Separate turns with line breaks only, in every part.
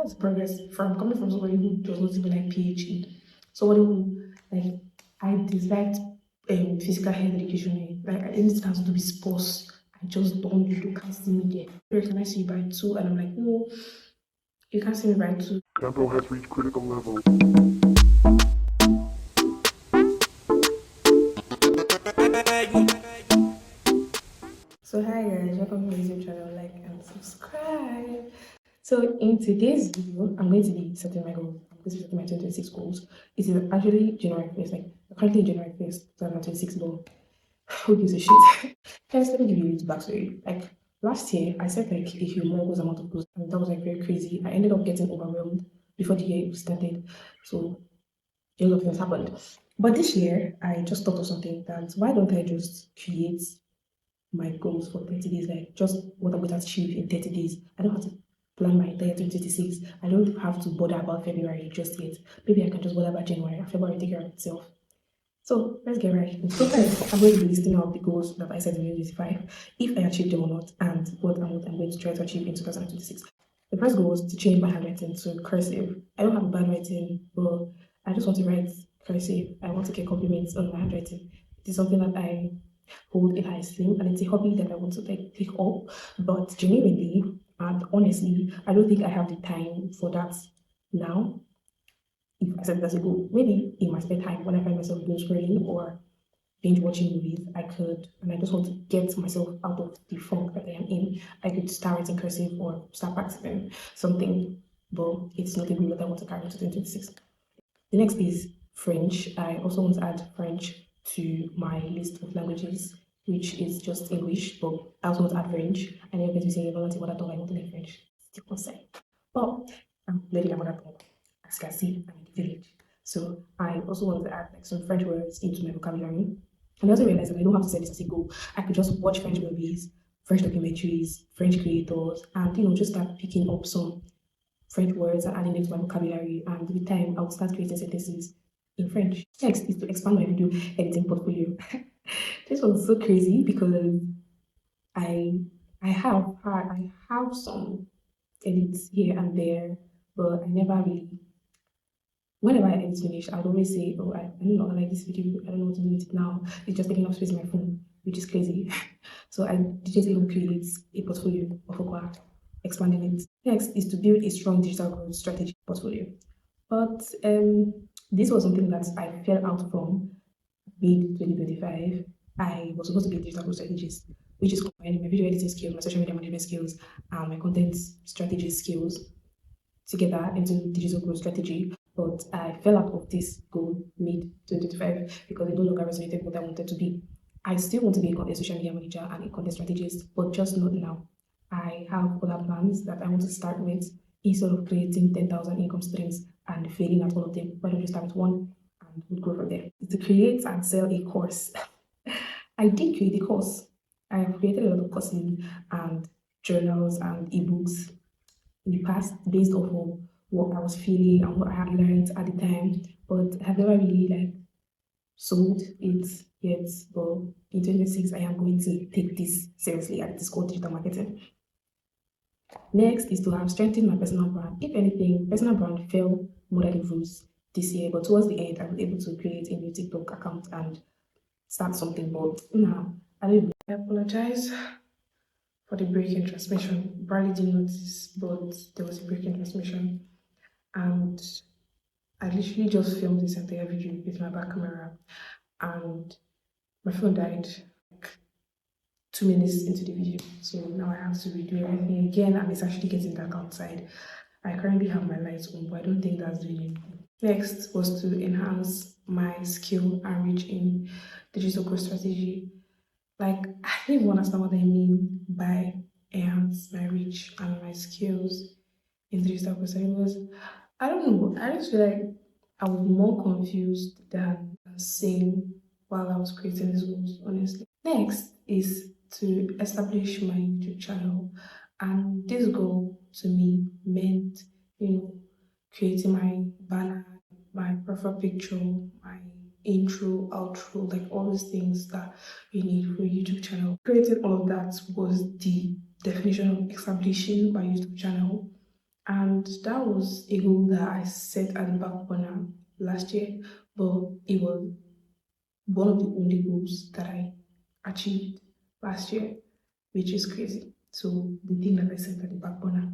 is progress from coming from somebody who does not even like PhD, somebody who like I dislike physical health education. Like anything has to be sports. I just don't do. You can't see me there. Where can I see you by 2? And I'm like, no, you can't see me by 2.
Campbell has reached critical level.
So hi guys, welcome to my YouTube channel, like and subscribe. So in today's video, I'm going to be setting my goals. I'm going to be setting my 2026 goals. It is actually January 1st, like currently January 1st, 2026, but who gives a shit? First, let me give you a little backstory. Like last year, I set like a humongous amount of goals, and that was like very crazy. I ended up getting overwhelmed before the year started. So a lot of things happened. But this year, I just thought of something that why don't I just create my goals for 30 days, like just what I'm going to achieve in 30 days. I don't have to plan my entire 2026. I don't have to bother about February just yet. Maybe I can just bother about January and February take care of itself. So let's get right into it. I'm going to be listing out the goals that I set in 2025, if I achieve them or not, and what I'm going to try to achieve in 2026. The first goal was to change my handwriting to cursive. I don't have a bad writing, but I just want to write cursive. I want to get compliments on my handwriting. It is something that I hold in high esteem, and it's a hobby that I want to like take up. But genuinely and honestly, I don't think I have the time for that now. If I set it as a goal, maybe in my spare time when I find myself doing scrolling or binge watching movies, I could, and I just want to get myself out of the funk that I am in. I could start writing cursive or start practicing something, but it's not a goal that I want to carry into 2026. The next is French. I also want to add French to my list of languages, which is just English, but I also want to add French. I never get to say mother tongue, I want to learn French. Still not say. But I'm learning my mother tongue. As you can see, I'm in the village. So I also want to add like some French words into my vocabulary. And I also realized that I don't have to set this as a goal. I could just watch French movies, French documentaries, French creators, and just start picking up some French words and adding them to my vocabulary. And with time, I will start creating sentences in French. Next is to expand my video editing portfolio. This was so crazy because I I have some edits here and there, but I never really. Whenever I edit finish, I would always say, "Oh, I don't know, I like this video. I don't know what to do with it now. It's just taking up space on my phone, which is crazy." So I didn't even create a portfolio of Okwa, expanding it. Next is to build a strong digital growth strategy portfolio. But this was something that I fell out from mid 2025. I was supposed to be a digital growth strategist, which is combining my video editing skills, my social media management skills, and my content strategy skills together into digital growth strategy. But I fell out of this goal mid 2025 because it no longer resonated with what I wanted to be. I still want to be a social media manager and a content strategist, but just not now. I have other plans that I want to start with instead of creating 10,000 income streams and failing at all of them. Why don't you start with one and we'll go from there? To create and sell a course. I did create a course. I have created a lot of courses and journals and ebooks in the past based off of what I was feeling and what I had learned at the time, but I have never really like sold it yet. But in 2026, I am going to take this seriously, and it's called digital marketing. Next is to have strengthened my personal brand. If anything, personal brand fell more than the rules this year, but towards the end, I was able to create a new TikTok account and start something. But now, I don't. I apologize for the break in transmission. Barely didn't notice, but there was a break in transmission, and I literally just filmed this entire video with my back camera, and my phone died like 2 minutes into the video. So now I have to redo everything again, and it's actually getting dark outside. I currently have my lights on, but I don't think that's doing it. Next was to enhance my skill and reach in digital growth strategy. Like, I don't even understand what I mean by enhance my reach and my skills in digital growth strategy because I don't know. I just feel like I was more confused than sane while I was creating these goals, honestly. Next is to establish my YouTube channel. And this goal to me meant, creating my banner, my profile picture, my intro, outro, like all these things that you need for a YouTube channel. Creating all of that was the definition of establishing my YouTube channel. And that was a goal that I set at the back burner last year, but it was one of the only goals that I achieved last year, which is crazy. So the thing that I set at the back burner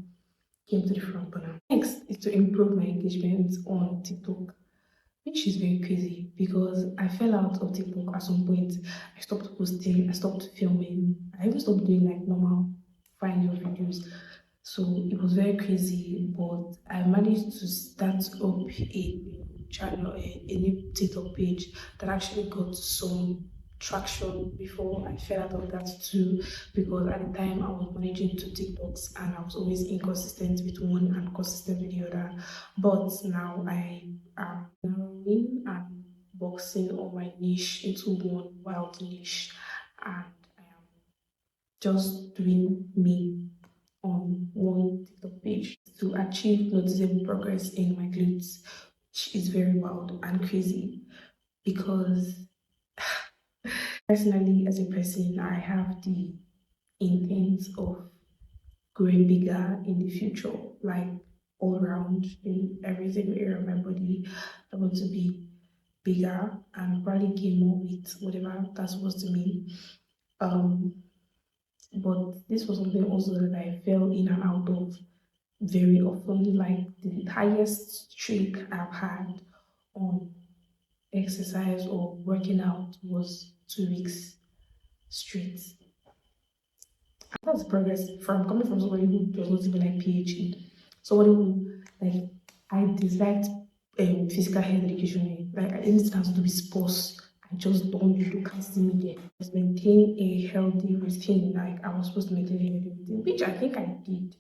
came to the front burner. Next is to improve my engagement on TikTok, which is very crazy because I fell out of TikTok at some point. I stopped posting, I stopped filming, I even stopped doing like normal find your videos. So it was very crazy, but I managed to start up a new channel, a new TikTok page that actually got some traction before I fell out of that too, because at the time I was managing two TikToks and I was always inconsistent with one and consistent with the other. But now I am narrowing and boxing all my niche into one wild niche, and I am just doing me on one TikTok page to achieve noticeable progress in my glutes, which is very wild and crazy because personally, as a person, I have the intent of growing bigger in the future, like all around in every single area of my body. I want to be bigger and probably gain more weight, whatever that's supposed to mean. Um, but this was something also that I fell in and out of very often. Like the highest streak I've had on exercise or working out was 2 weeks straight. That's progress from coming from somebody who does not even like PhD. Somebody who like I disliked physical health education. Like anything has to do with sports. I just don't do. Can't see me there. Just maintain a healthy routine. Like I was supposed to maintain a healthy routine, which I think I did.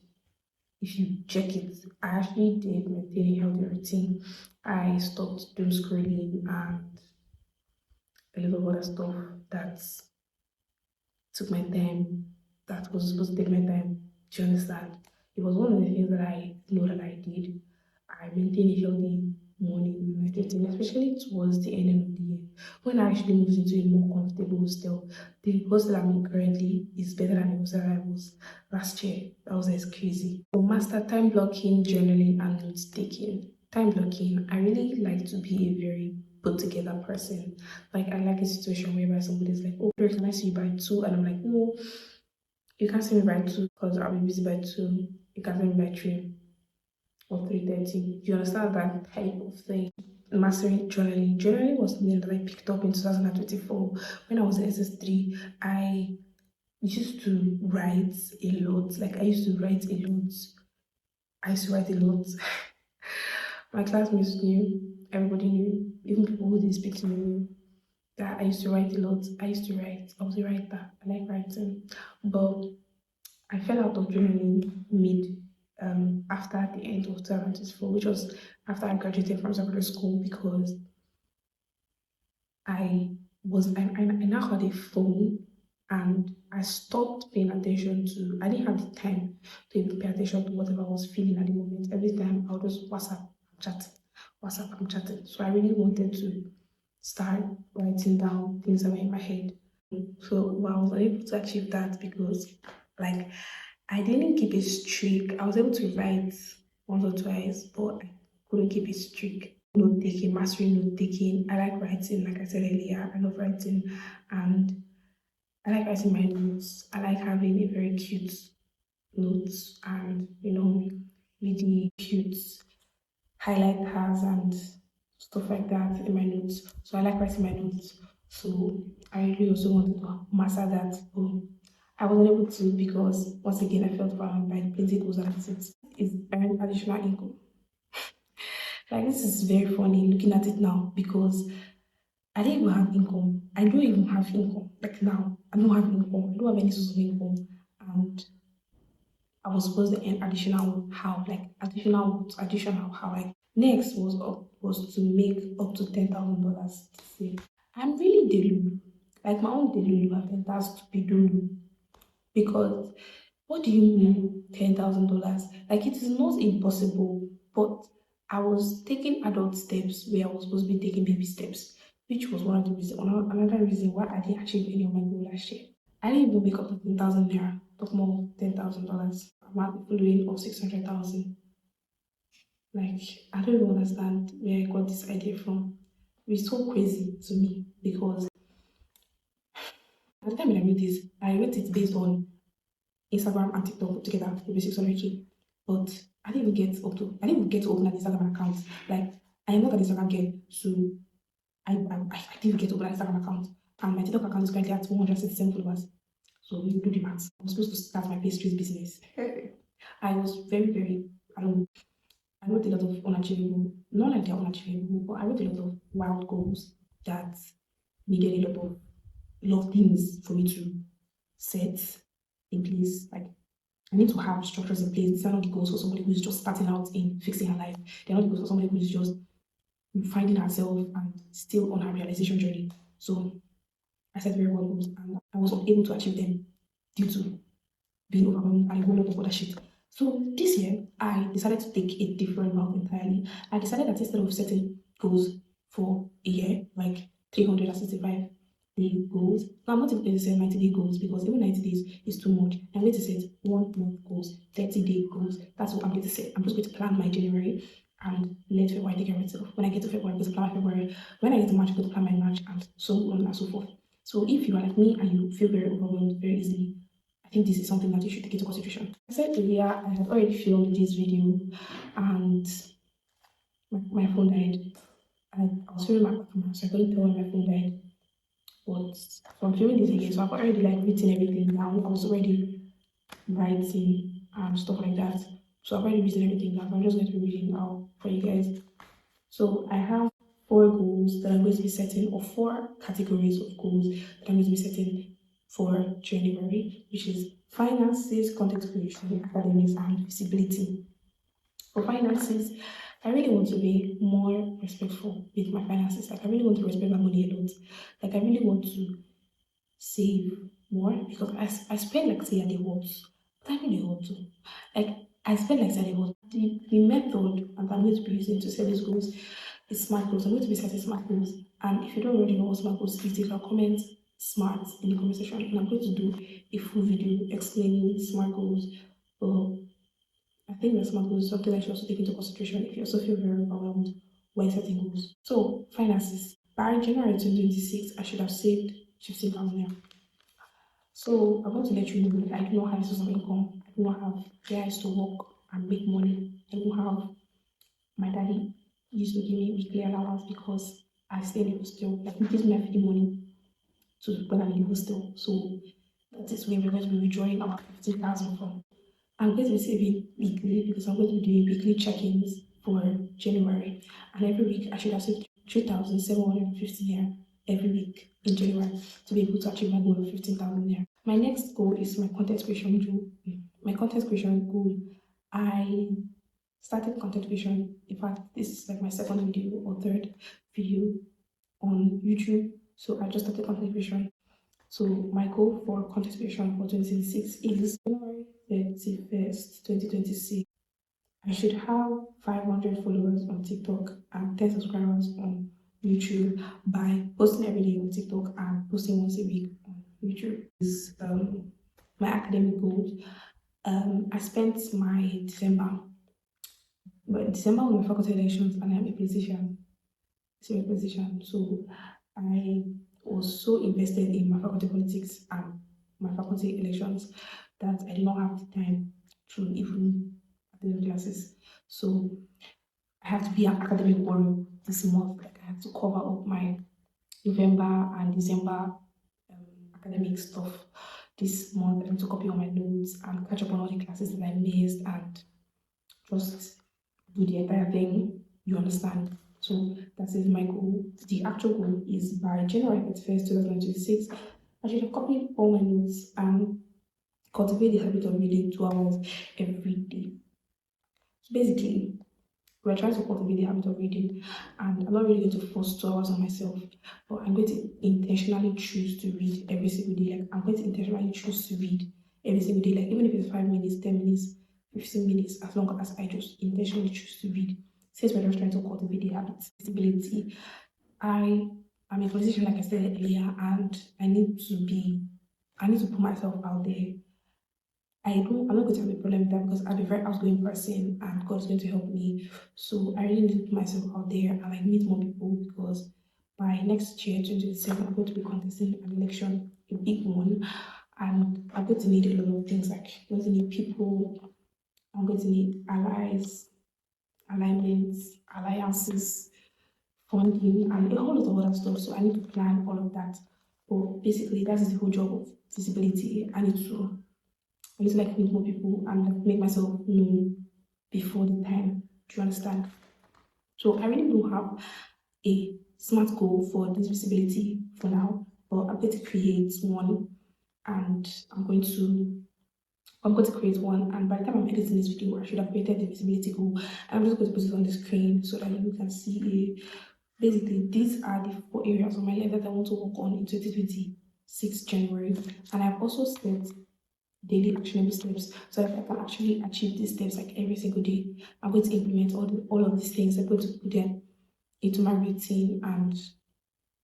If you check it, I actually did maintain a healthy routine. I stopped doom scrolling and a lot of other stuff that took my time, that was supposed to take my time. Do you understand? It was one of the things that I know that I did. I maintained a healthy morning and everything, especially towards the ending of the year. When I actually moved into a more comfortable hostel, the hostel I'm in currently is better than the hostel I was last year. That was just crazy. So master time blocking, journaling, and note taking. Time blocking, I really like to be a very put together person. Like I like a situation whereby somebody's like, "Oh, can I see you by 2?" And I'm like, "No, you can't see me by 2 because I'll be busy by 2. You can see me by 3 or 3:30." You understand that type of thing? Mastering journaling. Journaling was something that I picked up in 2024. When I was in SS3, I used to write a lot. Like I used to write a lot. I used to write a lot. My classmates knew, everybody knew, even people who didn't speak to me knew that I used to write a lot. I used to write. I was a writer. I like writing. But I fell out of journaling mid after the end of 2024, which was after I graduated from secondary school because I now had a phone and I stopped paying attention to, I didn't have the time to even pay attention to whatever I was feeling at the moment. Every time I would just WhatsApp, I'm chatting. So I really wanted to start writing down things that were in my head. So well, I was able to achieve that because like I didn't keep a streak. I was able to write once or twice, but I couldn't keep a streak. Note taking, mastering note taking. I like writing, like I said earlier. I love writing and I like writing my notes. I like having a very cute notes and really cute highlighters and stuff like that in my notes. So I like writing my notes. So I really also wanted to master that. I wasn't able to because once again I felt found by the plenty goals that I set. Is earn additional income. Like this is very funny looking at it now because I didn't even have income. I don't even have income. Like now, I don't have income. I don't have any source of income. And I was supposed to earn additional how, like additional how. Like next was to make up to $10,000 save. I'm really delulu. Like my own delulu, I think that's to be dulu. Because what do you mean $10,000? Like it is not impossible, but I was taking adult steps where I was supposed to be taking baby steps, which was one of the reasons. Another reason why I didn't achieve any of my goal last year. I didn't even make up to 10,000 naira, talk more $10,000. I'm at the following of 600,000. Like, I don't even understand where I got this idea from. It's so crazy to me because at the time when I made this, I wrote it based on Instagram and TikTok put together to be 600K. But I didn't even get to open an Instagram account. Like, I am not an Instagram girl, so I didn't get to open an Instagram account. And my TikTok account is currently at 167 followers. So you do the math. I was supposed to start my pastries business. I was very, I don't know, I wrote a lot of unachievable, not like they're unachievable, but I wrote a lot of wild goals that needed a lot of things for me to set in place. Like I need to have structures in place. These are not the goals for somebody who is just starting out in fixing her life. They're not the goals for somebody who is just finding herself and still on her realization journey. So I set very well goals and I was unable to achieve them due to being overwhelmed and a whole lot of other shit. So this year, I decided to take a different route entirely. I decided that instead of setting goals for a year, like 365 day goals, now I'm not even going to set 90-day goals because even 90 days is too much. I'm going to set 1 month goals, 30-day goals. That's what I'm going to set. I'm just going to plan my January and let February take care of itself. When I get to February, I'm going to plan my February. When I get to March, I'm going to plan my March and so on and so forth. So if you are like me and you feel very overwhelmed very easily, I think this is something that you should take into consideration. I said earlier, I had already filmed this video and my phone died. I was filming my camera, so I couldn't tell when my phone died. But so I'm filming this again, so I've already like written everything down. I was already writing and stuff like that. So I've already written everything down. I'm just going to be reading now for you guys. So I have 4 goals that I'm going to be setting, or 4 categories of goals that I'm going to be setting for January, which is finances, content creation, academics, and visibility. For finances, I really want to be more respectful with my finances. Like I really want to respect my money a lot. Like I really want to save more because I spend like say at the words, but I really want to. Like I spend like say at the words. The method that I'm going to be using to set these goals is smart goals. I'm going to be setting smart goals. And if you don't already know what smart goals is, you can comment smart in the comment section. And I'm going to do a full video explaining smart goals. But I think that smart goals is something I should also take into consideration if you also feel very overwhelmed when setting goals. So finances. By January 2026, I should have saved 15,000 naira. So I want to let you know that I do not have a source of income. I do not have where I used to work and make money. I don't have my daddy used to give me weekly allowance because I stay in the hostel. Like he gives me a free money to when I'm in the hostel. So that is where we're going to be withdrawing our 15,000 from. I'm going to be saving weekly because I'm going to be doing weekly check-ins for January. And every week I should have saved 3,750 naira every week in January to be able to achieve my goal of 15,000 naira. My next goal is my content creation goal. My content creation goal. I started content creation. In fact, this is like my second video or third video on YouTube. So I just started content creation. So my goal for content creation for 2026 is January 31st, 2026. I should have 500 followers on TikTok and 10 subscribers on YouTube by posting every day on TikTok and posting once a week on YouTube. This is my academic goals. I spent my December on my faculty elections and I'm a politician, senior politician. So I was so invested in my faculty politics and my faculty elections that I did not have the time to even attend classes. So I have to be an academic warrior this month. Like I have to cover up my November and December academic stuff this month. I need to copy all my notes and catch up on all the classes that I missed and just do the entire thing. You understand? So that is my goal. The actual goal is by January 31st, 2026, I should have copied all my notes and cultivate the habit of reading 2 hours every day. So basically, we're trying to cultivate the habit of reading, and I'm not really going to force 2 hours on myself, but I'm going to intentionally choose to read every single day. Like, I'm going to intentionally choose to read every single day, like, even if it's 5 minutes, 10 minutes, 15 minutes, as long as I just intentionally choose to read. Since we're just trying to cultivate the habit, visibility, I am in a position, like I said earlier, and I need to put myself out there I'm not going to have a problem with that because I'm a very outgoing person and God's going to help me. So I really need to put myself out there and like meet more people because by next year, 2027, I'm going to be contesting an election, a big one, and I'm going to need a lot of things like I'm going to need people, I'm going to need allies, alignments, alliances, funding, and a whole lot of other stuff. So I need to plan all of that. But basically, that is the whole job of visibility. I need to like meet more people and like make myself known before the time. Do you understand? So I really don't have a smart goal for this visibility for now, but I'm going to create one and I'm going to create one, and by the time I'm editing this video, I should have created the visibility goal. I'm just going to put it on the screen so that you can see it. Basically, these are the 4 areas of my life that I want to work on in 2026 January, and I've also set daily actionable steps so that I can actually achieve these steps like every single day. I'm going to implement all of these things. I'm going to put them into my routine and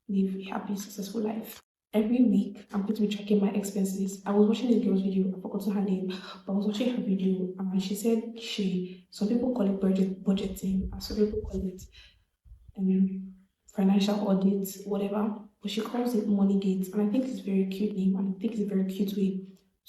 live a happy, successful life. Every week, I'm going to be tracking my expenses. I was watching this girl's video, I forgot her name, but I was watching her video and she said some people call it budgeting, and some people call it um, financial audits, whatever. But she calls it money dates, and I think it's a very cute name, and I think it's a very cute way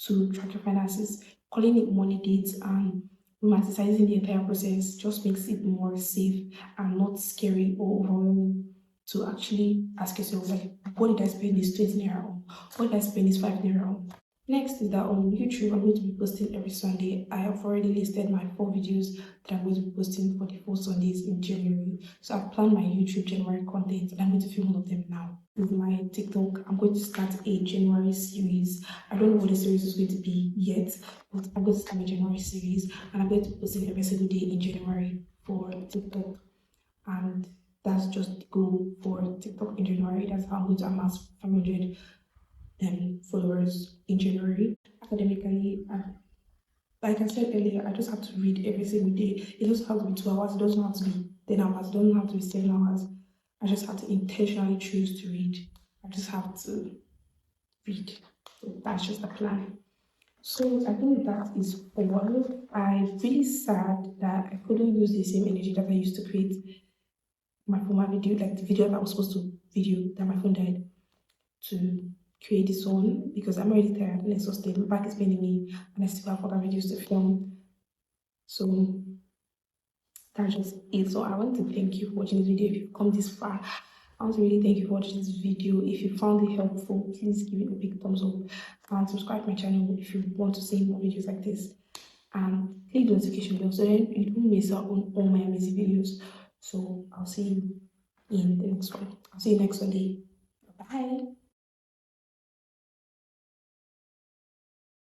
to track your finances. Calling it money dates and romanticizing the entire process just makes it more safe and not scary or overwhelming to actually ask yourself like, what did I spend this 20 naira on? What did I spend this 5 naira on? Next is that on YouTube, I'm going to be posting every Sunday. I have already listed my 4 videos that I'm going to be posting for the 4 Sundays in January. So I've planned my YouTube January content and I'm going to film one of them now. With my TikTok, I'm going to start a January series. I don't know what the series is going to be yet, but I'm going to start my January series and I'm going to post it every single day in January for TikTok. And that's just the goal for TikTok in January. That's how I'm going to amass 500 followers in January. Academically, like I said earlier, I just have to read every single day. It doesn't have to be 2 hours, it doesn't have to be 10 hours, it doesn't have to be 7 hours. I just have to intentionally choose to read. I just have to read. So that's just the plan. So I think that is all. I'm really sad that I couldn't use the same energy that I used to create my former video, like the video that I was supposed to video that my phone died, to create this one because I'm already tired and exhausted. My back is paining me and I still have other videos to film. So that's just it. So I want to thank you for watching this video. If you've come this far, I want to really thank you for watching this video. If you found it helpful, please give it a big thumbs up and subscribe to my channel if you want to see more videos like this. And click the notification bell so that you don't miss out on all my amazing videos. So I'll see you in the next one. I'll see you next Sunday. Bye.